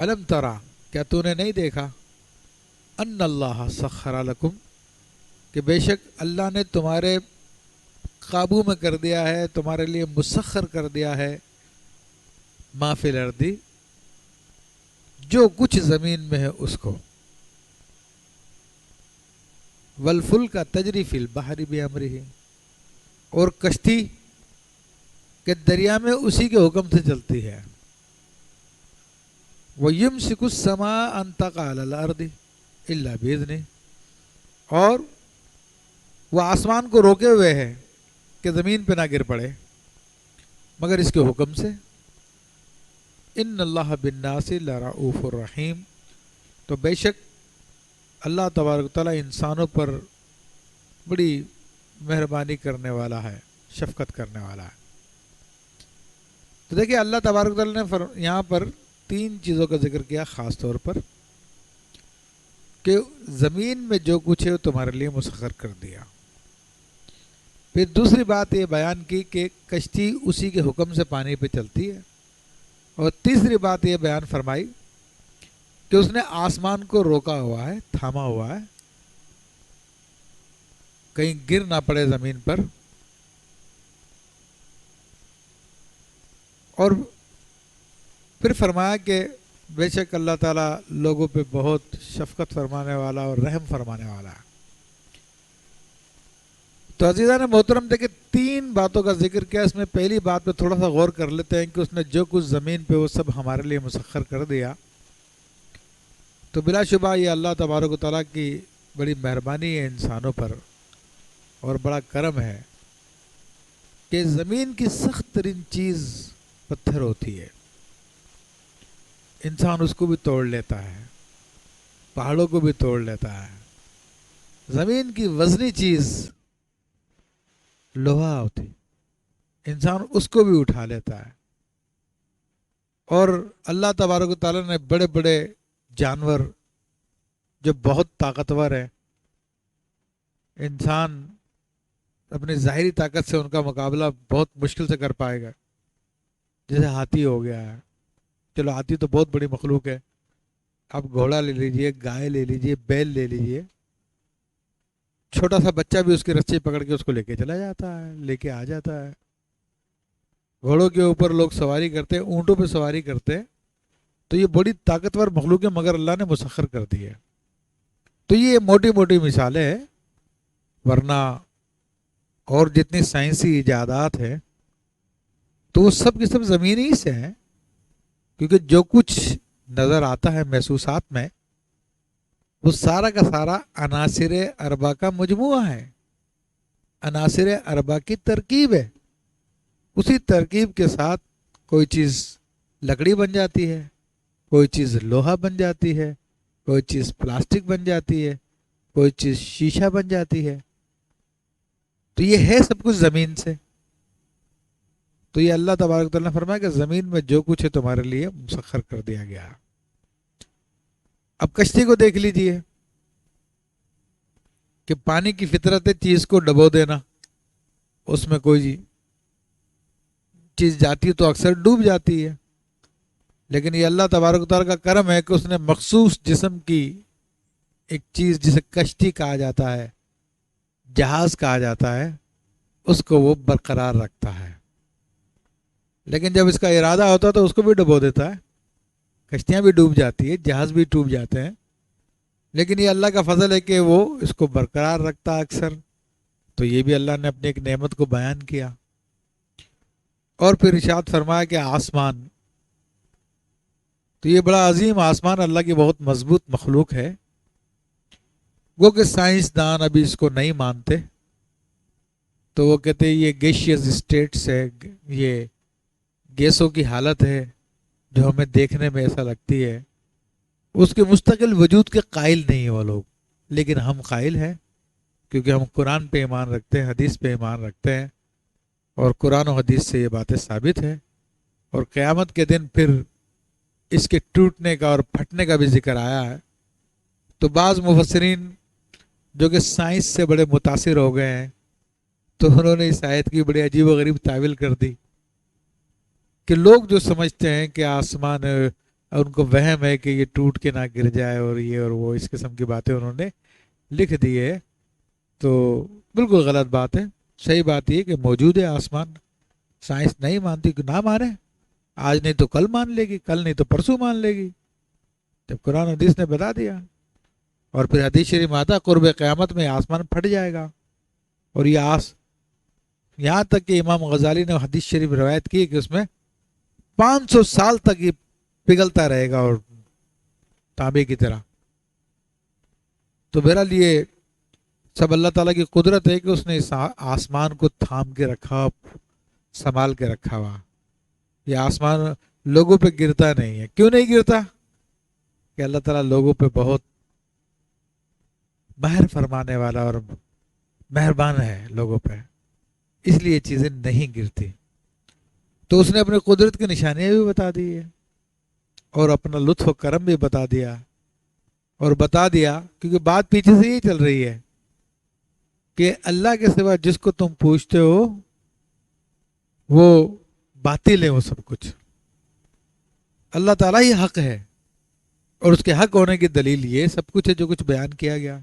अलम तरा, क्या तूने नहीं देखा, अन अल्लाह सखरा लकुम, कि बेशक अल्लाह ने तुम्हारे काबू में कर दिया है, तुम्हारे लिए मुसख्खर कर दिया है, माफिल अर्दी, जो कुछ ज़मीन में है उसको, वलफुल का तजरी फिल बहरी भी अमरी, और कश्ती के दरिया में उसी के हुक्म से चलती है। वो यमसिकुस समा अन तक़ा अलल अर्दी इल्ला बिइज़्निही, और वह आसमान को रोके हुए है कि ज़मीन पे ना गिर पड़े मगर इसके हुक्म से। इन्नल्लाह बिन्नासि लरऊफ़ुर रहीम, तो बेशक अल्लाह तबारक व तआला इंसानों पर बड़ी मेहरबानी करने वाला है, शफ़क़त करने वाला है। तो देखिए अल्लाह तबारक व तआला ने यहाँ पर तीन चीज़ों का जिक्र किया ख़ास तौर पर, कि ज़मीन में जो कुछ है वो तुम्हारे लिए मुसख्खर कर दिया। फिर दूसरी बात ये बयान की कि कश्ती उसी के हुक्म से पानी पे चलती है, और तीसरी बात ये बयान फरमाई कि उसने आसमान को रोका हुआ है, थामा हुआ है, कहीं गिर ना पड़े ज़मीन पर। और फिर फरमाया कि बेशक अल्लाह ताला लोगों पे बहुत शफ़क़त फरमाने वाला और रहम फरमाने वाला है। तो अज़ीज़ा ने मोहतरम देखे तीन बातों का जिक्र किया। इसमें पहली बात पे थोड़ा सा गौर कर लेते हैं कि उसने जो कुछ ज़मीन पे वो सब हमारे लिए मुसख्खर कर दिया। तो बिलाशुबा ये अल्लाह तबारक व तआला की बड़ी मेहरबानी है इंसानों पर, और बड़ा करम है कि ज़मीन की सख्त तरीन चीज़ पत्थर होती है, इंसान उसको भी तोड़ लेता है, पहाड़ों को भी तोड़ लेता है। ज़मीन की वज़नी चीज़ लोहा होती, इंसान उसको भी उठा लेता है। और अल्लाह तबारक व तआला ने बड़े बड़े जानवर जो बहुत ताकतवर है, इंसान अपनी ज़ाहिरी ताकत से उनका मुकाबला बहुत मुश्किल से कर पाएगा। जैसे हाथी हो गया है, चलो हाथी तो बहुत बड़ी मखलूक है, आप घोड़ा ले लीजिए, गाय ले लीजिए, बैल ले लीजिए, छोटा सा बच्चा भी उसकी रस्सी पकड़ के उसको लेके चला जाता है, लेके आ जाता है। घोड़ों के ऊपर लोग सवारी करते हैं, ऊँटों पे सवारी करते हैं, तो ये बड़ी ताकतवर मखलूक है, मगर अल्लाह ने मुसख्खर कर दी है। तो ये मोटी मोटी मिसालें हैं, वरना और जितनी साइंसी इजादात है तो वो सब की सब ज़मीनी से हैं, क्योंकि जो कुछ नज़र आता है महसूसात में वो सारा का सारा अनासिर अरबा का मजमुआ है, अनासिर अरबा की तरकीब है। उसी तरकीब के साथ कोई चीज़ लकड़ी बन जाती है, कोई चीज़ लोहा बन जाती है, कोई चीज़ प्लास्टिक बन जाती है, कोई चीज़ शीशा बन जाती है। तो ये है सब कुछ ज़मीन से। तो ये अल्लाह तबारक तआला ने फरमाया कि ज़मीन में जो कुछ है तुम्हारे लिए मुसख्खर कर दिया गया। अब कश्ती को देख लीजिए कि पानी की फितरत है चीज़ को डबो देना, उसमें कोई चीज़ जाती है तो अक्सर डूब जाती है। लेकिन ये अल्लाह तबारक तआला का करम है कि उसने मखसूस जिस्म की एक चीज़ जिसे कश्ती कहा जाता है, जहाज़ कहा जाता है, उसको वो बरकरार रखता है। लेकिन जब इसका इरादा होता है तो उसको भी डुबो देता है, कश्तियाँ भी डूब जाती है, जहाज़ भी डूब जाते हैं। लेकिन ये अल्लाह का फजल है कि वो इसको बरकरार रखता है अक्सर। तो ये भी अल्लाह ने अपनी एक नेमत को बयान किया। और फिर इरशाद फरमाया कि आसमान, तो ये बड़ा अजीम आसमान अल्लाह की बहुत मजबूत मखलूक है। वो कि साइंसदान अभी इसको नहीं मानते, तो वो कहते हैं ये गैशियस स्टेट्स है, ये गैसों की हालत है जो हमें देखने में ऐसा लगती है। उसके मुस्तकिल वजूद के कायल नहीं है वो लोग, लेकिन हम कायल हैं, क्योंकि हम कुरान पे ईमान रखते हैं, हदीस पे ईमान रखते हैं, और कुरान और हदीस से ये बातें साबित है। और क़यामत के दिन फिर इसके टूटने का और फटने का भी जिक्र आया है। तो बाज़ मुफस्सिरीन जो कि साइंस से बड़े मुतासिर हो गए हैं, तो उन्होंने इस आयत की बड़ी अजीब व गरीब तावील कर दी कि लोग जो समझते हैं कि आसमान اور ان کو وہم ہے کہ یہ ٹوٹ کے نہ گر جائے اور یہ اور وہ اس قسم کی باتیں انہوں نے لکھ دی ہے. تو بالکل غلط بات ہے. صحیح بات یہ کہ موجود ہے آسمان. سائنس نہیں مانتی کہ نہ مانے. آج نہیں تو کل مان لے گی, کل نہیں تو پرسوں مان لے گی, جب قرآن حدیث نے بتا دیا. اور پھر حدیث شریف میں آتا قرب قیامت میں آسمان پھٹ جائے گا. اور یہ یہاں تک کہ امام غزالی نے حدیث شریف روایت کی کہ اس میں 500 سال تک یہ پگھلتا رہے گا اور تانبے کی طرح. تو بہرحال یہ سب اللہ تعالیٰ کی قدرت ہے کہ اس نے اس آسمان کو تھام کے رکھا, سنبھال کے رکھا ہوا. یہ آسمان لوگوں پہ گرتا نہیں ہے. کیوں نہیں گرتا؟ کہ اللہ تعالیٰ لوگوں پہ بہت مہر فرمانے والا اور مہربان ہے لوگوں پہ, اس لیے یہ چیزیں نہیں گرتی. تو اس نے اپنے قدرت کی نشانیاں بھی بتا دی ہے اور اپنا لطف و کرم بھی بتا دیا. اور بتا دیا کیونکہ بات پیچھے سے یہی چل رہی ہے کہ اللہ کے سوا جس کو تم پوچھتے ہو وہ باطل ہے, وہ سب کچھ. اللہ تعالیٰ ہی حق ہے, اور اس کے حق ہونے کی دلیل یہ سب کچھ ہے جو کچھ بیان کیا گیا.